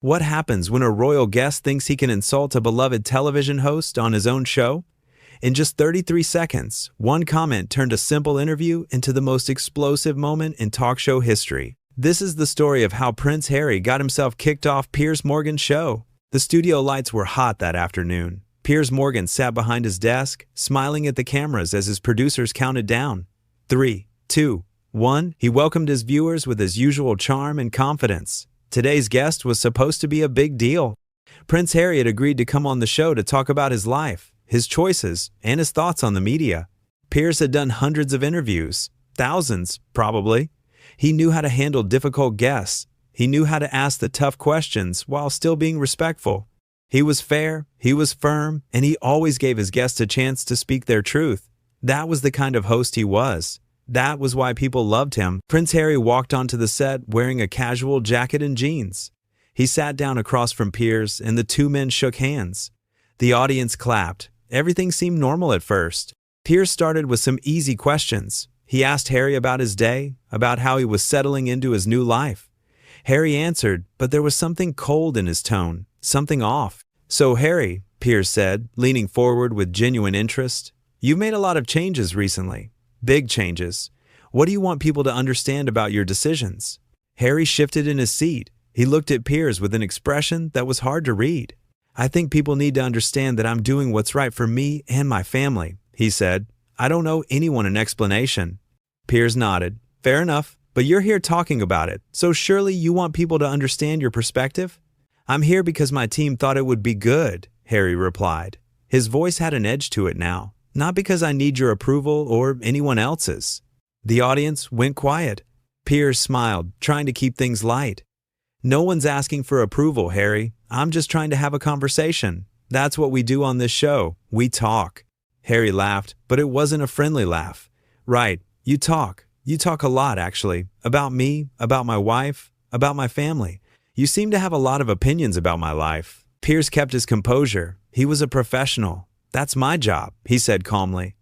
What happens when a royal guest thinks he can insult a beloved television host on his own show? In just 33 seconds, one comment turned a simple interview into the most explosive moment in talk show history. This is the story of how Prince Harry got himself kicked off Piers Morgan's show. The studio lights were hot that afternoon. Piers Morgan sat behind his desk, smiling at the cameras as his producers counted down. 3, 2, 1. He welcomed his viewers with his usual charm and confidence. Today's guest was supposed to be a big deal. Prince Harry had agreed to come on the show to talk about his life, his choices, and his thoughts on the media. Piers had done hundreds of interviews, thousands, probably. He knew how to handle difficult guests. He knew how to ask the tough questions while still being respectful. He was fair, he was firm, and he always gave his guests a chance to speak their truth. That was the kind of host he was. That was why people loved him. Prince Harry walked onto the set wearing a casual jacket and jeans. He sat down across from Piers, and the two men shook hands. The audience clapped. Everything seemed normal at first. Piers started with some easy questions. He asked Harry about his day, about how he was settling into his new life. Harry answered, but there was something cold in his tone, something off. "So Harry," Piers said, leaning forward with genuine interest, "you've made a lot of changes recently. Big changes. What do you want people to understand about your decisions?" Harry shifted in his seat. He looked at Piers with an expression that was hard to read. "I think people need to understand that I'm doing what's right for me and my family," he said. "I don't owe anyone an explanation." Piers nodded. "Fair enough, but you're here talking about it, so surely you want people to understand your perspective?" "I'm here because my team thought it would be good," Harry replied. His voice had an edge to it now. "Not because I need your approval or anyone else's." The audience went quiet. Piers smiled, trying to keep things light. "No one's asking for approval, Harry. I'm just trying to have a conversation. That's what we do on this show. We talk." Harry laughed, but it wasn't a friendly laugh. "Right, you talk. You talk a lot, actually. About me, about my wife, about my family. You seem to have a lot of opinions about my life." Piers kept his composure. He was a professional. "That's my job," he said calmly.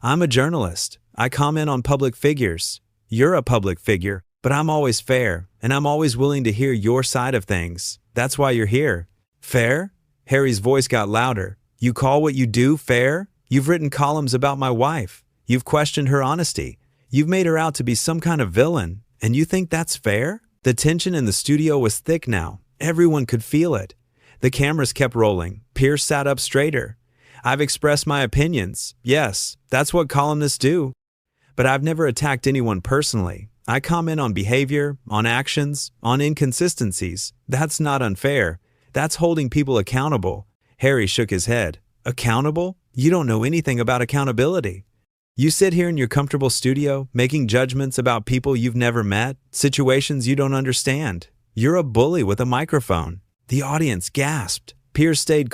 "I'm a journalist. I comment on public figures. You're a public figure, but I'm always fair, and I'm always willing to hear your side of things. That's why you're here." "Fair?" Harry's voice got louder. "You call what you do fair? You've written columns about my wife. You've questioned her honesty. You've made her out to be some kind of villain, and you think that's fair?" The tension in the studio was thick now. Everyone could feel it. The cameras kept rolling. Piers sat up straighter. "I've expressed my opinions. Yes, that's what columnists do. But I've never attacked anyone personally. I comment on behavior, on actions, on inconsistencies. That's not unfair. That's holding people accountable." Harry shook his head. "Accountable? You don't know anything about accountability. You sit here in your comfortable studio, making judgments about people you've never met, situations you don't understand. You're a bully with a microphone." The audience gasped. Piers stayed